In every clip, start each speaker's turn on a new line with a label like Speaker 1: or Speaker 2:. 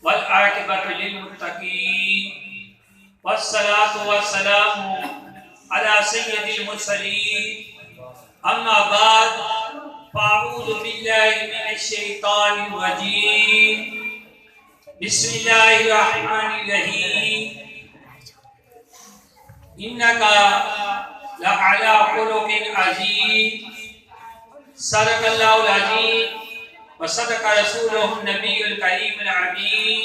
Speaker 1: वल आक़िबतु लिल मुत्तक़ीन वस्सलातु वस्सलामु अला सय्यिदिल मुरसलीन अम्मा बाद फ़अऊज़ु बिल्लाहि मिनश शैतानिर रजीम बिस्मिल्लाहिर रहमानिर रहीम इन्नका लअला खुलुक़िन अज़ीम सदक़ल्लाहुल अज़ीम व सदक़ रसूलुहुन नबियुल करीमुल अमीन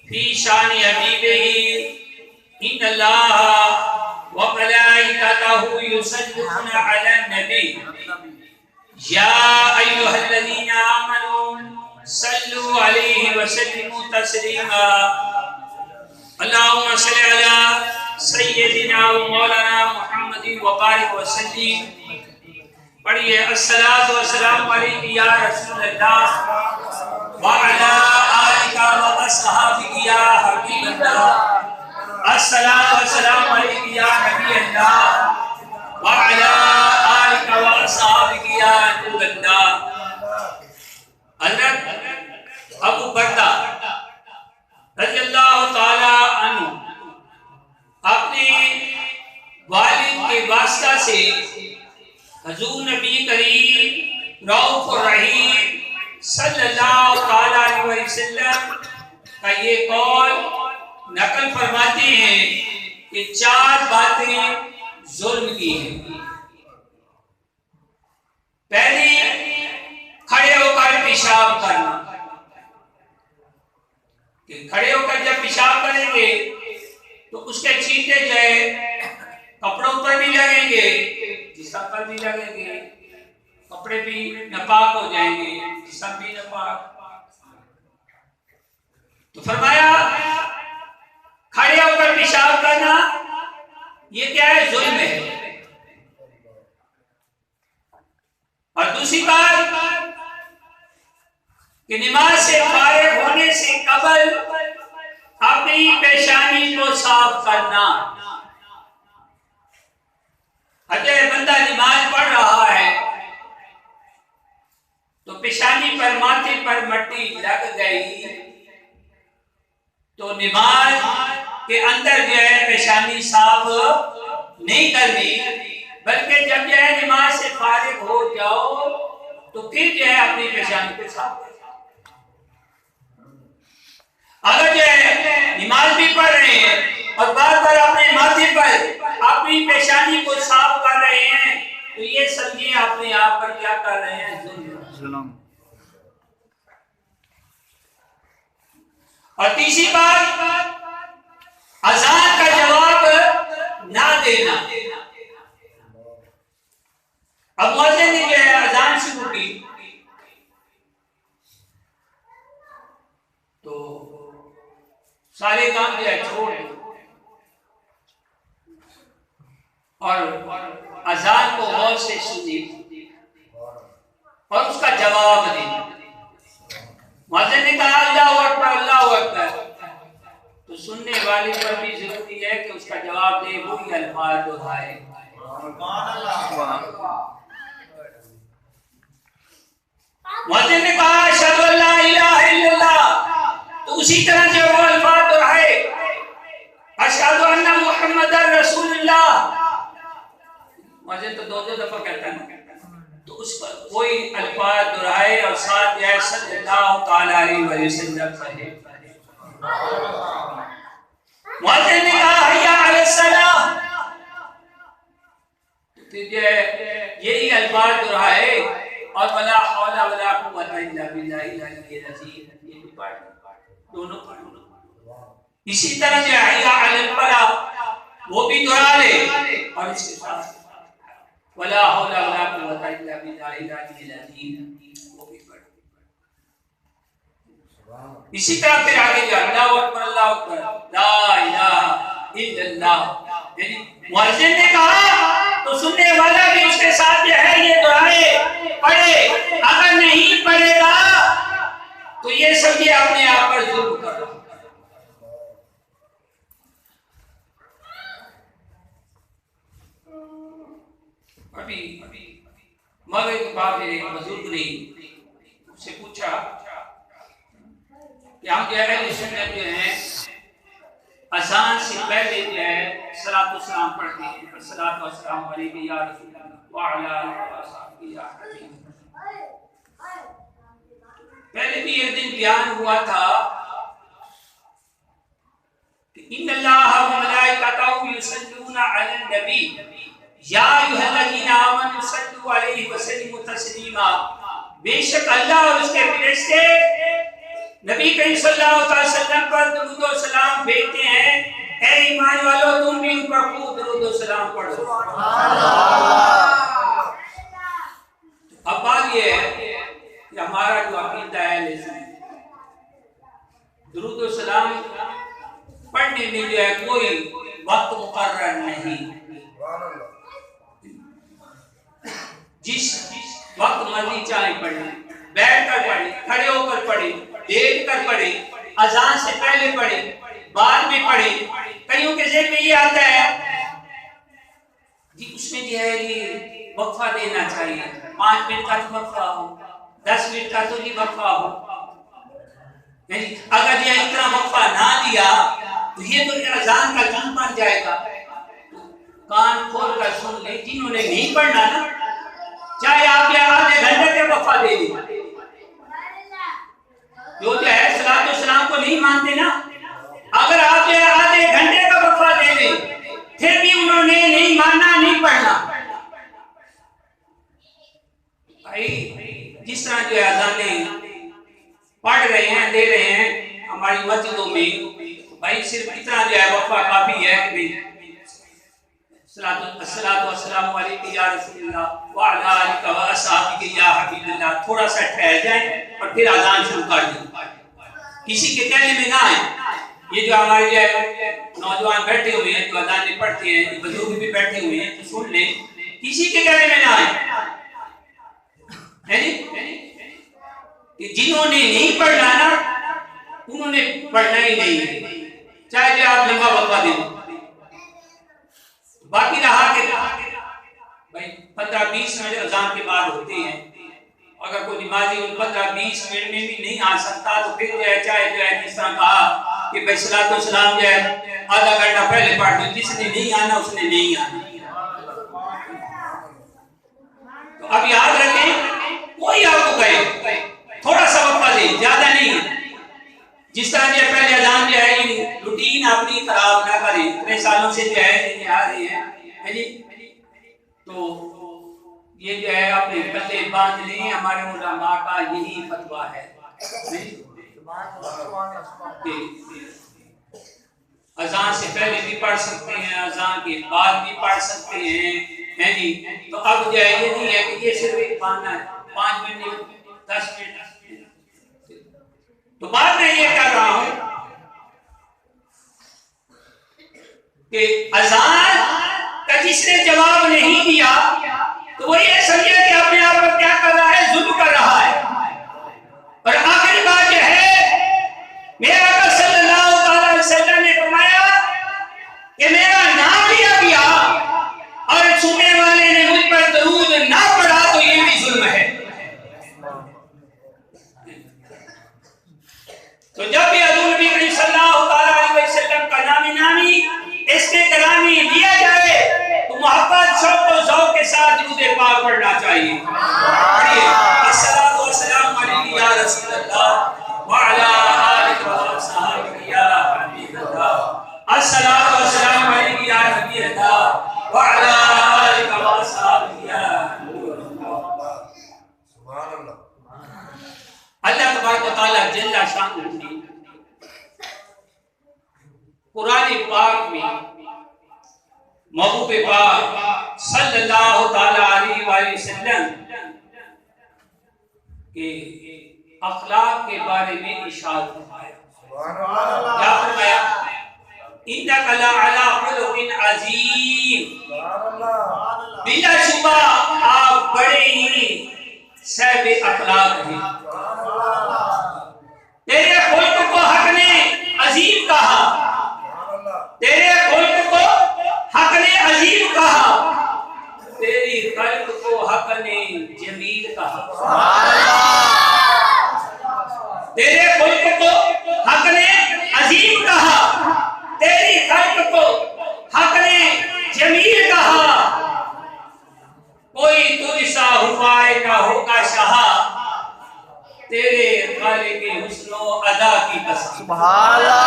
Speaker 1: फी शानि हबीबिही इन्नल्लाहा व मलाइकतहु युसल्लूना अलन नबी या अय्युहल्लज़ीना आमनू सल्लु अलैहि व सल्लिमू तस्लीमा अल्लाहुम्मा सल्लि अला सय्यदिना व मौलाना मुहम्मदिन व बारिक व सल्लिम। पढ़िए अस्सलातु वस्सलामु अलैका या रसूलल्लाह व अला आलिका व अस्हाबिका या हबीबल्लाह। अस्सलातु वस्सलामु अलैका या नबी अल्लाह व अला आलिका व अस्हाबिका या नूरल्लाह। हज़रत अबू बर्दा रज़ियल्लाहु ताला अन्हु अपने वालिद के वास्ता से हुजूर नबी करीम रऊफ़ुर रहीम सल्लल्लाहु ताला अलैहि वसल्लम का ये कौल नकल फरमाते हैं कि 4 बातें जुल्म की हैं। पहली, खड़े होकर पेशाब करना, कि खड़े होकर जब पेशाब करेंगे तो उसके छींटे जो है कपड़ों पर भी लगेंगे, जिस्म पर भी लगेंगे, कपड़े भी नापाक हो जाएंगे, जिस्म भी नापाक। तो फरमाया खड़े होकर पेशाब करना ये क्या है? जुल्म है। और दूसरी बात कि नमाज से फारिग होने से कबल अपनी पेशानी को साफ करना। अगर बंदा नमाज पढ़ रहा है तो पेशानी पर, माथे पर मट्टी लग गई तो नमाज के अंदर जो है पेशानी साफ नहीं करनी, बल्कि जब जो है नमाज से फारिग हो जाओ तो फिर जो है अपनी पेशानी को साफ करो। अगर जो है नमाज भी पढ़ रहे हैं और बार बार अपने माथे पर अपनी पेशानी को साफ कर रहे हैं तो ये समझिए अपने आप पर क्या कर रहे हैं? जुल्म। और तीसरी बात, अज़ान का जवाब ना देना। अब मुअज्जिन ने जो है अज़ान शुरू की तो सारे काम जो है छोड़ दो और अज़ान को गौर से सुनिए और उसका जवाब देना। मुअज्जिन ने कहा अल्लाहु अकबर, अल्लाहु अकबर, तो सुनने वाले पर भी जरूरी है कि उसका जवाब दे, वही अल्फाज दोहराए। मुअज्जिन ने कहा अशहदु अल्ला इलाहा इल्लल्लाह, तो उसी तरह जो वो अल्फाज दोहराए अशहदु अन्ना मुहम्मदर रसूलुल्लाह। मुअज्जिन तो 2-2 दफा कहता है, तो उस पर कोई अल्फाज दोहराए और साथ जो है सल्लल्लाहु ताला अलैहि वसल्लम कहे। मुअज्जिन ने कहा हय्या अलस्सलाह, तो जो है यही अल्फाज दोहराए और वला हौला वला कुव्वता इल्ला बिल्लाहिल अलिय्यिल अज़ीम, ये भी पढ़ दोनों पढ़। इसी तरह जो हय्या अलल फलाह वो भी दोहरा ले और इसके साथ वला हौला वला कुव्वता इल्ला बिल्लाहिल अलिय्यिल अज़ीम वो भी पढ़। इसी तरह फिर आगे जो अल्लाहु अकबर, अल्लाहु अकबर, ला इलाहा इल्लल्लाह। यानी मुअज्जिन ने कहा तो सुनने वाला भी उसके साथ जो है ये दुआएं पढ़े। अगर नहीं पढ़ेगा तो ये समझिए अपने आप पर जुल्म कर रहा है। अभी मगर एक बात एक बुजुर्ग ने उससे पूछा कि हम जो है अहले सुन्नत जो है अज़ान से पहले जो है सलात व सलाम पढ़ते हैं। सलात व सलाम अलैका या रसूल अल्लाह व अला आलिहि व अस्हाबिहि या हबीब। पहले भी एक दिन बयान हुआ था कि इन्नल्लाह व मलाइकतहु युसल्लूना अलन नबी या अय्युहल्लज़ीना आमनू सल्लू अलैहि व सल्लिमू तस्लीमा। बेशक अल्लाह और उसके फरिश्ते नबी करीम सल्लल्लाहु अलैहि वसल्लम पर दुरूद और सलाम भेजते हैं। ऐ ईमान वालों, तुम भी उन पर खूब दुरूद और सलाम पढ़ो। अब बात ये है कि हमारा जो अकीदा है दुरूद और सलाम पढ़ने में जो है कोई वक्त मुकर्रर नहीं। जिस वक्त मर्जी चाहे पढ़े, बैठ कर पढ़े, खड़े होकर पढ़े, लेट कर पढ़े, अजान से पहले पढ़े, बाद में पढ़े। कईयों के ज़हन में ये आता है जी उसमें जो है ये वक्फा देना चाहिए, 5 मिनट का तो वक्फा हो, 10 मिनट का तो नहीं वक्फा हो। अगर ये इतना वक्फा ना दिया तो ये तो अजान का जुल्म बन जाएगा। तो कान खोल कर सुन ले, जिन्होंने नहीं पढ़ना ना, चाहे आप या आधे घंटे के वक्फा दे दी, जो है सलात व सलाम को नहीं मानते ना, अगर आप जो है आधे घंटे का वक्फा दे दें फिर भी उन्होंने नहीं मानना, नहीं पढ़ना। भाई जिस तरह जो है अज़ानें पढ़ रहे हैं, दे रहे हैं हमारी मस्जिदों में, भाई सिर्फ इतना जो है वक्फा काफी है कि अस्सलातु वस्सलामु अलैका या रसूलल्लाह व अला आलिका व अस्हाबिका या हबीबल्लाह। थोड़ा सा ठहर जाए और फिर अज़ान शुरू कर दें, किसी के कहने में ना आए। ये जो हमारे जो नौजवान बैठे हुए हैं, जो अज़ानें पढ़ते हैं, बुजुर्ग भी बैठे हुए हैं, तो सुन लें, किसी के कहने में ना आए कि जिन्होंने नहीं पढ़ना ना उन्होंने पढ़ना ही नहीं है, चाहे जो आप लंबा वक्फा दें। बाकी रहा कि भाई 15-20 मिनट अज़ान के बाद होते हैं, अगर कोई नमाजी उन 15-20 मिनट में भी नहीं आ सकता तो फिर जो है चाहे जो है जिस तरह कहा कि भाई सलात व सलाम जो है आधा घंटा पहले पढ़ दो, जिसने नहीं आना उसने नहीं आना। तो अब याद रखें, कोई आपको कहे थोड़ा सा वक्फा दे, ज्यादा नहीं। जिस तरह जो पहले अज़ान जो है रूटीन अपनी खराब ना करें, इतने सालों से जो है आ रहे हैं जी, तो ये जो है अपने पल्ले बांध लें। हमारे उलमा का यही फतवा है। अज़ान से पहले भी पढ़ सकते हैं, अज़ान के बाद भी पढ़ सकते हैं जी। तो अब जो है ये नहीं है कि ये सिर्फ एक बहाना है, 5 मिनट 10 मिनट। तो बात मैं ये कर रहा हूं कि अज़ान का जिसने जवाब नहीं दिया तो वो ये समझे कि अपने आप पर क्या कर रहा है, जुल्म कर रहा है। और आखिरी बात जो है, मेरे आका सल्लल्लाहु अलैहि वसल्लम ने फरमाया कि मेरा नाम लिया गया और सुनने वाले ने मुझ पर दरूद ना पढ़ा तो ये भी जुल्म है। तो जब भी हज़रत नबी करीम सल्लल्लाहु अलैहि वसल्लम का नामी इसके कलामी लिया जाए तो मोहब्बत शौक और ज़ौक़ के साथ दुरूद पाक पढ़ना चाहिए। पढ़िए, अस्सलातु वस्सलामु अलैका या रसूलल्लाह व अला आलिका व अस्हाबिका या हबीबल्लाह। अस्सलातु वस्सलामु अलैका या नबीयल्लाह व अला आलिका व अस्हाबिका या हबीबल्लाह। सुभान अल्लाह। अल्लाह तबारक व तआला जल्ल शानुहु कुरान पाक में महबूब पाक सल्लल्लाहु ताला अलैहि वसल्लम के अखलाक के बारे में इरशाद फरमाया। क्या फरमाया? इन्नका लअला खुलुकिन अज़ीम। बिलाशुबा आप बड़े ही साहिब अखलाक हैं। तेरे खुल्क को हक ने अजीम कहा, तेरे खुल्क को हक ने अजीम कहा, तेरी खल्क को हक ने जमील कहा। तेरे खुल्क को खल्क को हक ने जमील कहा, कोई तुझसा हुआ ना होगा शाह, तेरे खाले के हुस्नो अदा की कसम।
Speaker 2: सुभान अल्लाह।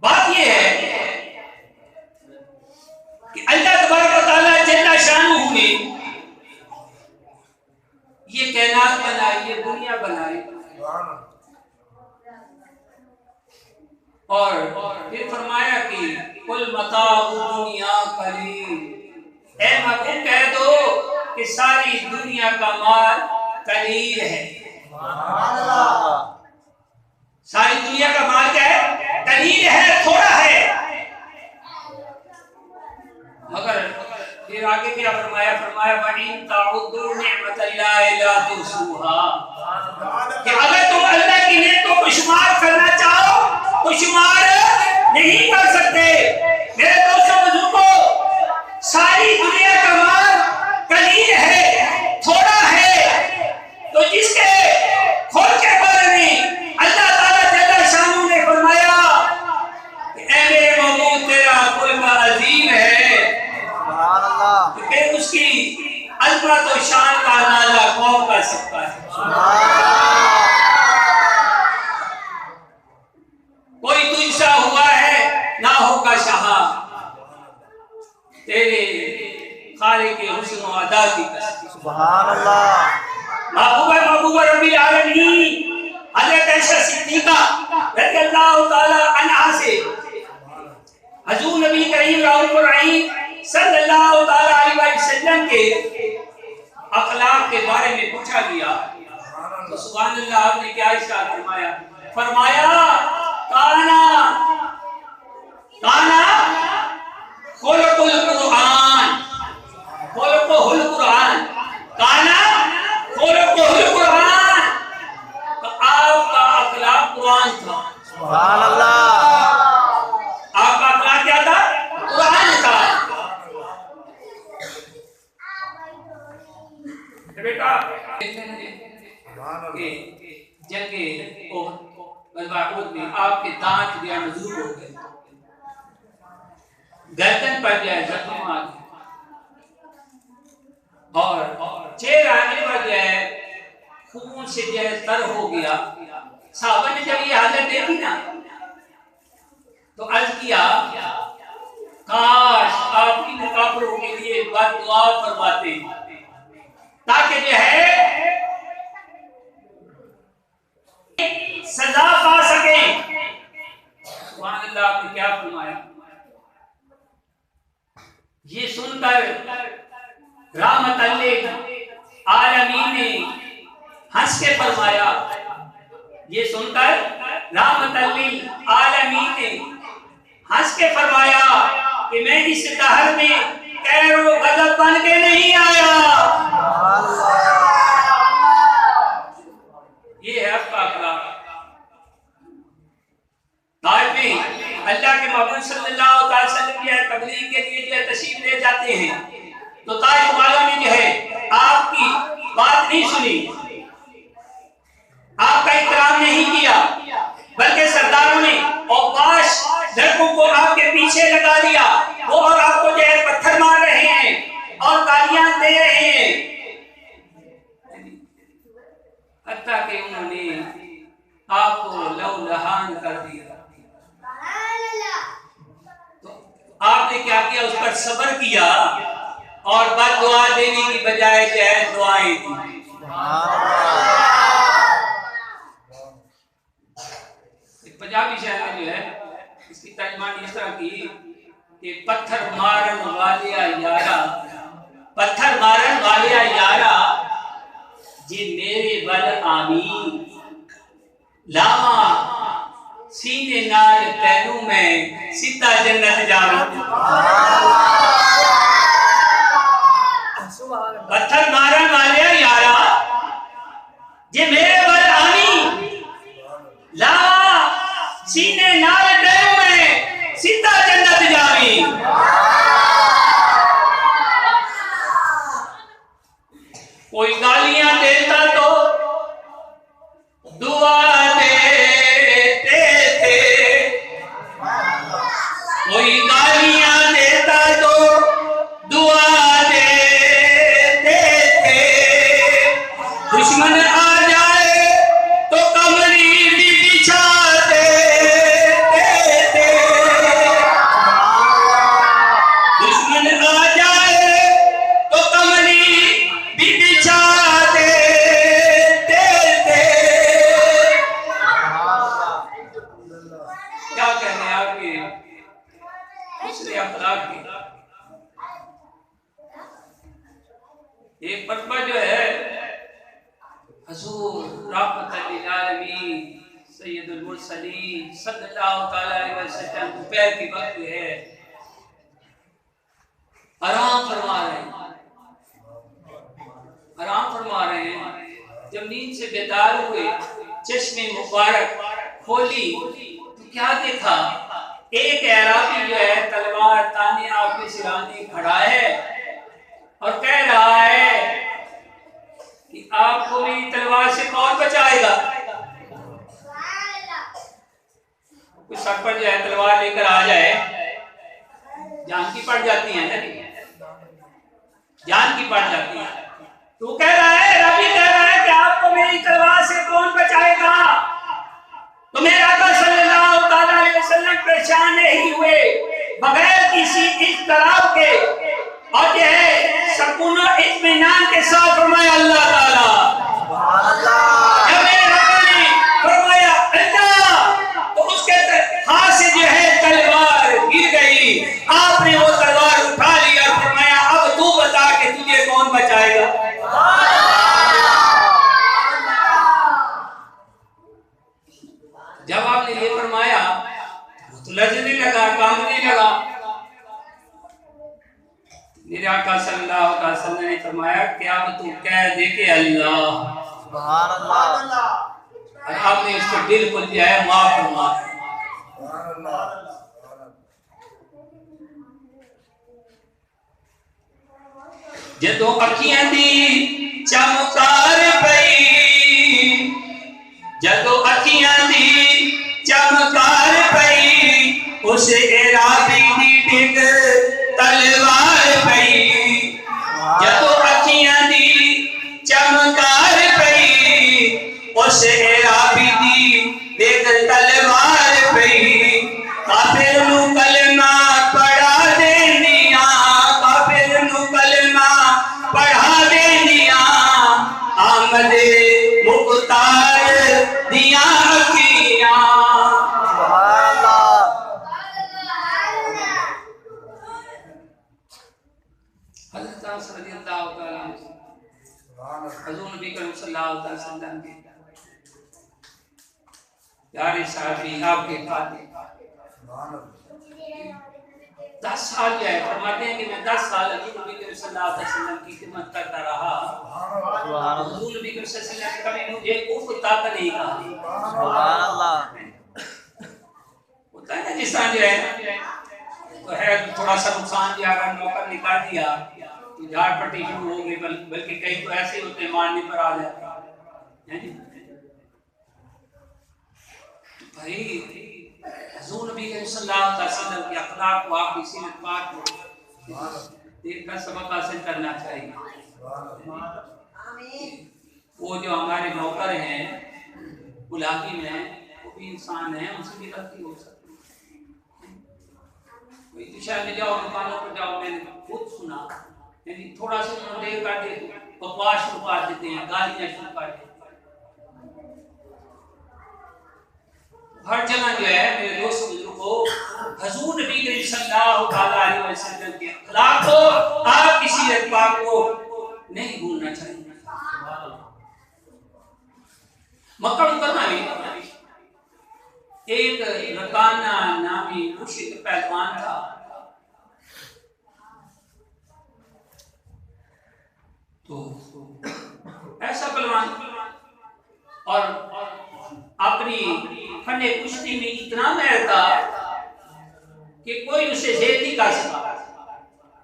Speaker 1: बात ये है कि अल्लाह तबारक व तआला जल्ला शानुहू ने ये कायनात बनाई, ये दुनिया बनाई, और फिर फरमाया कि कुल मताउ दुनिया कलील, ऐ महबूब कह दो कि सारी दुनिया का माल कलील है। सारी दुनिया का माल क्या है? कलील है, थोड़ा है। मगर फिर आगे क्या फरमाया? फरमाया वइन ताउद्दू निअमतल्लाहि ला तुसूहा, कि अगर तुम अल्लाह की नेमतों को शुमार करना चाहो तो शुमार नहीं कर सकते। मेरे दोस्तों बुजुर्गों, सारी दुनिया का माल कलील है, थोड़ा है, तो जिसके खोल के बारे में अल्लाह ताला जल्ला शानू ने फरमाया कि ऐ मेरे महबूब तेरा मुल्क अजीम है, फिर उसकी अज़मत और शान का अंदाजा कौन कर सकता है? कोई तुझसा हुआ है ना होगा शाह, तेरे खाले के हुस्न और अदा की कसम।
Speaker 2: सुभान अल्लाह।
Speaker 1: महबूब रब्बिल आलमीन हज़रत आयशा सिद्दीक़ा रज़ियल्लाहु ताला अन्हा से हुज़ूर नबी करीम रऊफ़ुर रहीम सल्लल्लाहु ताला अलैहि वसल्लम के अखलाक के बारे में पूछा गया तो सुभान अल्लाह आपने क्या इरशाद फरमाया? फरमाया काना काना खुलुकुल कुरान, खुलुकुल कुरान, काना खुलुकुल कुरान, तो आपका अखलाक कुरान था।
Speaker 2: सुभान अल्लाह।
Speaker 1: आपका अखलाक क्या था? कुरान था। बेटा जंगे बलवाऊद में आपके दांत जो है मजबूत हो गए, गर्दन पर जो है जख्म आ गए, और चेहरा पर जो है खून से जो है तर हो गया। साहबा ने जब ये हालत देखी ना तो अर्ज किया काश आप इन काफिरों के लिए बद्दुआ फरमाते ताकि जो है सजा पा सके। सुभान अल्लाह, आपने क्या फरमाया? ये सुनकर रहमतल लिल आलमीन ने हंस के फरमाया, ये सुनकर रहमतल लिल आलमीन ने हंस के फरमाया कि मैं इस दहर में कैरो गजब बन के नहीं आया। ये है आपका अखलाक। ताइफ में अल्लाह के महबूब सल्लल्लाहु अलैहि वसल्लम की तबलीग के लिए जो तशरीफ ले जाते हैं तो ताइफ वालों ने जो है आपकी बात नहीं सुनी, आपका इकराम नहीं किया, बल्कि सरदारों ने औकाश लड़कों को आपके पीछे लगा दिया, वो और आपको जो है पत्थर मार रहे हैं और गालियां दे रहे हैं, हत्ता कि उन्होंने आपको लहूलहान कर दिया। तो आपने क्या किया? उस पर सब्र किया और बद्दुआ देने की बजाय जो है दुआएं दी। पंजाबी शायर में जो है इसकी तर्जुमानी इस तरह की कि पत्थर मारन वाले यारा, पत्थर मारन वाले यारा जी मेरे बल आमीन, लामा सीने नाल तैनू में सीधा जन्नत जाऊं। पत्थर मारन वाले यारा जी मेरे बल आमीन, लामा सीने नाल तैनू में सीधा जन्नत जावी। कोई गालियां देता तो दुआ देते हजूर रहमतल लिल आलमीन सैयदुल मुरसलीन सल्लल्लाहु तआला अलैहि वसल्लम दोपहर के वक्त है, आराम फरमा रहे हैं, आराम फरमा रहे हैं। जब नींद से बेदार हुए, चश्मे मुबारक खोली तो क्या देखा? एक अराबी जो है तलवार ताने आपके सिराने खड़ा है और कह रहा है कि आपको मेरी तलवार से कौन बचाएगा? कोई सर पर जो है तलवार लेकर आ जाए, जान की पड़ जाती है ना, जान की पड़ जाती है। तू कह रहा है, रवि कह रहा है कि आपको मेरी तलवार से कौन बचाएगा? तो मेरे आका सल्लल्लाहु अलैहि वसल्लम परेशान नहीं हुए, बगैर किसी इख्तलाफ के और जो है सुकून और इत्मीनान के साथ फरमाया अल्लाह ताला, सुभान अल्लाह। जब मेरे आका ने फरमाया अल्लाह, तो उसके हाथ से जो है तलवार गिर गई। आपने वो तलवार उठा लिया, फरमाया अब तू बता कि तुझे कौन बचाएगा? जब आपने ये फरमाया तो लजने लगा, कांपने लगा। मेरे आका सल्लल्लाहु अलैहि वसल्लम ने फरमाया कि अब तू कह दे के अल्लाह,
Speaker 2: सुभान अल्लाह।
Speaker 1: और आपने उसको बिल्कुल जो है माफ फरमा दिया। जदों अखियां दी चमकार पई, जदों अखियां दी चमकार पई, उस इरादी दी डिग तलवार पई। जदों अखियां दी चमकार पई, उस इरादी दी डिग तलवार पई। काफिर नू कलमा पढ़ा देनिया, काफिर नू कलमा पढ़ा देनिया, आमदे मुख्तार दिया अखियां।
Speaker 2: सुभान अल्लाह।
Speaker 1: हज़रत अनस रज़ियल्लाहु तआला अन्हु हुज़ूर नबी करीम सल्लल्लाहु अलैहि वसल्लम के प्यारे साहबी आपके फातिह 10 साल जो है फरमाते हैं कि मैं 10 साल हुज़ूर नबी करीम सल्लल्लाहु अलैहि वसल्लम की खिदमत करता रहा। हुज़ूर नबी करीम सल्लल्लाहु अलैहि वसल्लम ने कभी मुझे उफ तक नहीं कहा।
Speaker 2: सुभान अल्लाह।
Speaker 1: होता है ना जिस तरह जो है तो है थोड़ा सा नुकसान दिया, अगर नौकर निकाल दिया तो झाड़ पट्टी शुरू हो गई, बल्कि कई तो ऐसे होते हैं मारने पर आ जाते हैं। भाई हुज़ूर नबी सल्लल्लाहु अलैहि वसल्लम के अखलाक को, आपकी सीरत पाक को देखकर सबक हासिल करना चाहिए। वो जो हमारे नौकर हैं मुलाजिम हैं, वो भी इंसान हैं, उनसे भी गलती हो सकती है। कोई दिशा में जाओ, दुकानों पर जाओ, मैंने खुद सुना, यानी थोड़ा सा उन्होंने देर कर दे बकवास शुरू कर देते हैं, गालियाँ शुरू कर देते हैं। हर जगह जो है मेरे दोस्त बुजुर्गों, हुज़ूर नबी करीम सल्लल्लाहु अलैहि वसल्लम के अखलाक को, आपकी सीरत पाक को नहीं भूलना चाहिए। मक्का मुकर्रमा में एक रकाना नामी मुर्शिद पहलवान था। तो ऐसा पहलवान और अपनी फने कुश्ती में इतना महर था कि कोई उसे जेल नहीं कर सका,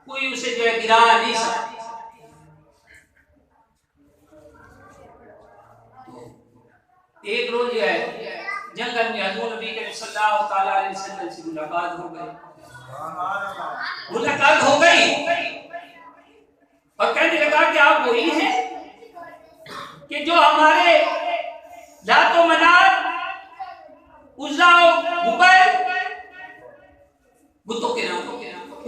Speaker 1: कोई उसे जो है गिरा नहीं सका। एक रोज जो है जंगल में हुज़ूर नबी सल्लल्लाहु अलैहि वसल्लम से मुलाकात हो गई, मुलाकात हो गई और कहने लगा कि आप वही हैं कि जो हमारे लातो मनात, उज़्ज़ा, हुबल, बुतों के नाम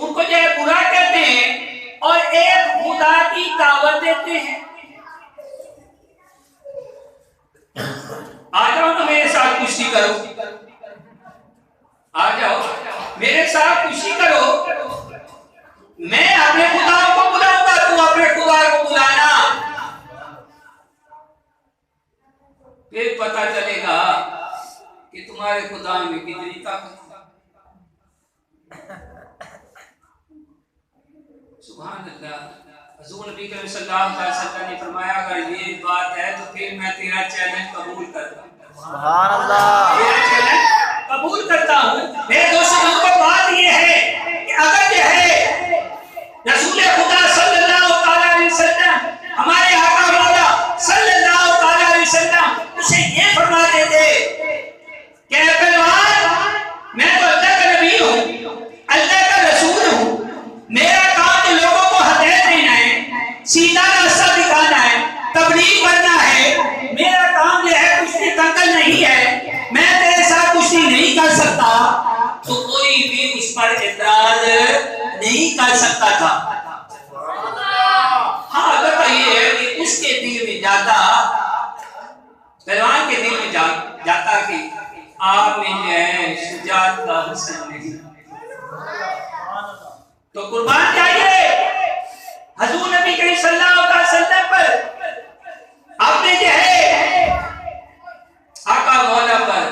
Speaker 1: उनको जो है बुरा कहते हैं और एक खुदा की दावत देते हैं। आ जाओ तो मेरे साथ कुश्ती करो, आ जाओ मेरे साथ कुश्ती करो, मैं अपने खुदा को बुलाऊंगा, तू अपने खुदा को बुलाना। फिर पता चलेगा कि तुम्हारे खुदा में कितनी ताकत है। सुभान अल्लाह। हुजूर नबी करीम सल्लल्लाहु अलैहि वसल्लम ने फरमाया अगर ये बात है तो फिर मैं तेरा चैलेंज कबूल करता हूँ।
Speaker 2: सुभान अल्लाह।
Speaker 1: तेरा चैलेंज कबूल करता हूँ। मेरे दोस्तों को बात ये है कि अगर जो है रसूल खुदा सल्लल्लाहु अलैहि वसल्लम हमारे आका मौला सल्लल्लाहु अलैहि वसल्लम उसे ये फरमा देते कि पहलवान मैं तो अल्लाह का नबी हूँ, अल्लाह का रसूल हूँ, मेरा काम तो लोगों को हिदायत देना है, सीधा रास्ता दिखाना है, तबलीग करना है, मेरा काम जो है कुश्ती दंगल नहीं है, मैं तेरे साथ कुश्ती नहीं कर सकता। तो कोई भी उस पर एतराज नहीं कर सकता था। हाँ अगर ये है कि उसके दिल में जाता, पहलवान के दिल में जाता कि आप में जो है शुजाअत का हुस्न नहीं, तो कुर्बान जाइए हुजूर नबी करीम सल्लल्लाहु अलैहि वसल्लम पर, आपने जो है आका मौला पर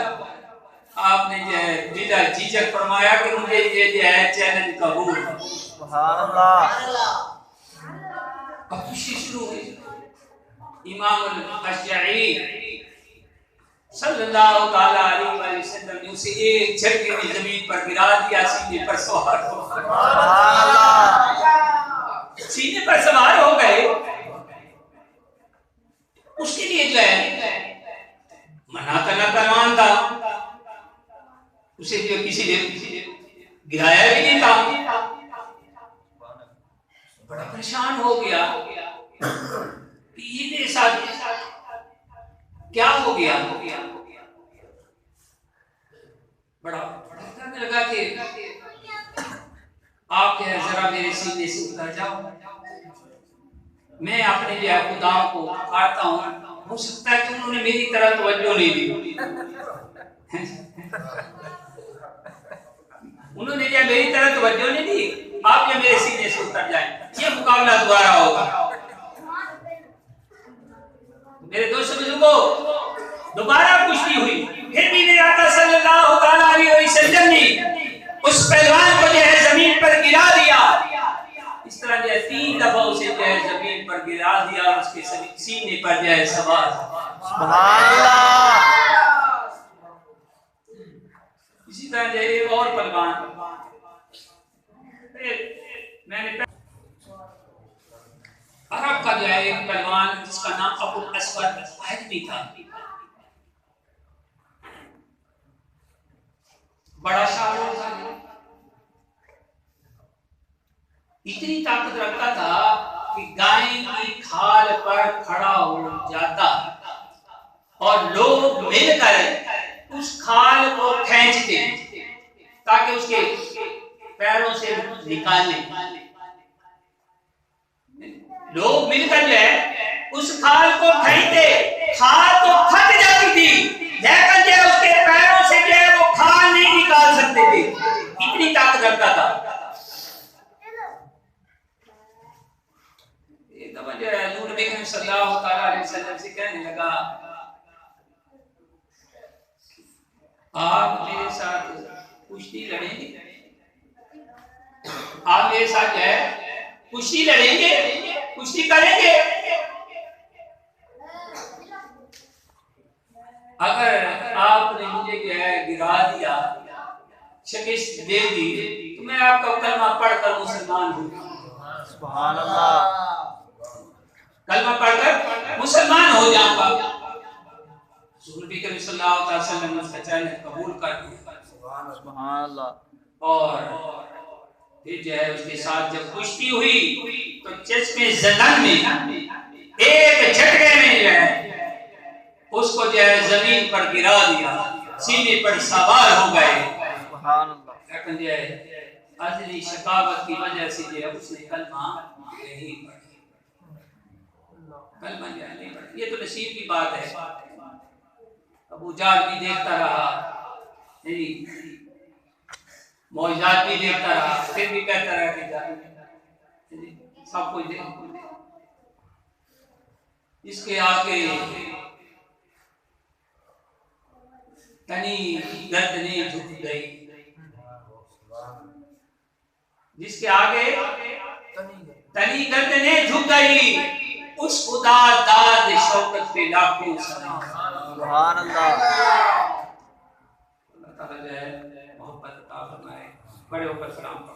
Speaker 1: आपने जो है बिला झिझक फरमाया कि मुझे ये जो है चैलेंज कबूल।
Speaker 2: सुभान अल्लाह।
Speaker 1: अब खुशी शुरू हुई। इमाम अल-अशअरी सल्लल्लाहु ताला अलैहि वसल्लम ने उसे एक झटके में जमीन पर गिरा दिया, सीने पर सवार हो गए।
Speaker 2: सुभान अल्लाह।
Speaker 1: सीने पर सवार हो गए। उसके लिए जो है मना करना पहलवान था, उसे जो किसी ने गिराया भी नहीं था। बड़ा परेशान हो गया कि ये मेरे साथ क्या हो गया। बड़ा डरने लगा कि आप जो है जरा मेरे सीने से उतर जाओ, मैं अपने जो है खुदाओं को पुकारता हूँ, हो सकता है कि उन्होंने मेरी तरह तवज्जो नहीं दी। उन्होंने क्या मेरी तरह तवज्जो नहीं दी, आप ये मेरे सीने से उतर जाएं, ये मुकाबला दोबारा होगा। मेरे दोस्तों बुजुर्गों दोबारा कुश्ती हुई, फिर भी मेरे आका सल्लल्लाहु अलैहि वसल्लम ने उस पहलवान को जो है जमीन पर गिरा दिया। इस तरह जो है 3 दफा उसे जो है जमीन पर गिरा दिया और उसके सीने पर जो है सवार।
Speaker 2: सुभान अल्लाह।
Speaker 1: इसी तरह जो एक और पहलवान मैंने अरब का जो है एक पहलवान जिसका नाम अबुल अस्वद अहदबी था, बड़ा शानदार था, इतनी ताकत रखता था कि गाय की खाल पर खड़ा हो जाता और लोग मिलकर उस खाल को खींचते ताकि उसके पैरों से निकालने। लोग मिलकर जो है उस खाल को खींचते, खाल तो फट जाती थी लेकिन जो उसके पैरों से जो है वो खाल नहीं निकाल सकते थे, इतनी ताकत रखता था। एक दफा जो है हुजूर नबी करीम सल्लल्लाहु अलैहि वसल्लम से कहने लगा, आप मेरे साथ कुश्ती लड़ेंगे? आप मेरे साथ जो है कुश्ती लड़ेंगे, कुश्ती करेंगे? अगर आपने मुझे जो है गिरा दिया, शिकस्त दे दी, तो मैं आपका कलमा पढ़कर मुसलमान हूँ।
Speaker 2: सुभान अल्लाह।
Speaker 1: कलमा पढ़कर मुसलमान हो जाऊंगा। नबी करीम सल्लल्लाहु अलैहि वसल्लम ने उसका चैलेंज कबूल कर दिया।
Speaker 2: सुभान अल्लाह।
Speaker 1: और फिर जो है उसके साथ जब कुश्ती हुई तो चश्मे ज़दन में एक झटके में जो है उसको जो है जमीन पर गिरा दिया, सीने पर सवार हो गए।
Speaker 2: सुभान अल्लाह।
Speaker 1: लेकिन जो है अजली शकावत की वजह से जो है उसने कलमा नहीं पढ़ी, कलमा जो है नहीं पढ़ी। ये तो नसीब की बात है। अबू जहल भी देखता रहा, मौजूद भी देखता रहा, फिर भी कहता रहा कि सब कुछ देख, इसके आगे तनी गर्दनें झुक गई। जिसके आगे तनी गर्दनें झुक गई, उस खुदा दाद शौकत पे लाखों सलाम।
Speaker 2: सुभान अल्लाह।
Speaker 1: अल्लाह ताला जो है मोहब्बत अता फरमाए। बड़े होकर सलाम।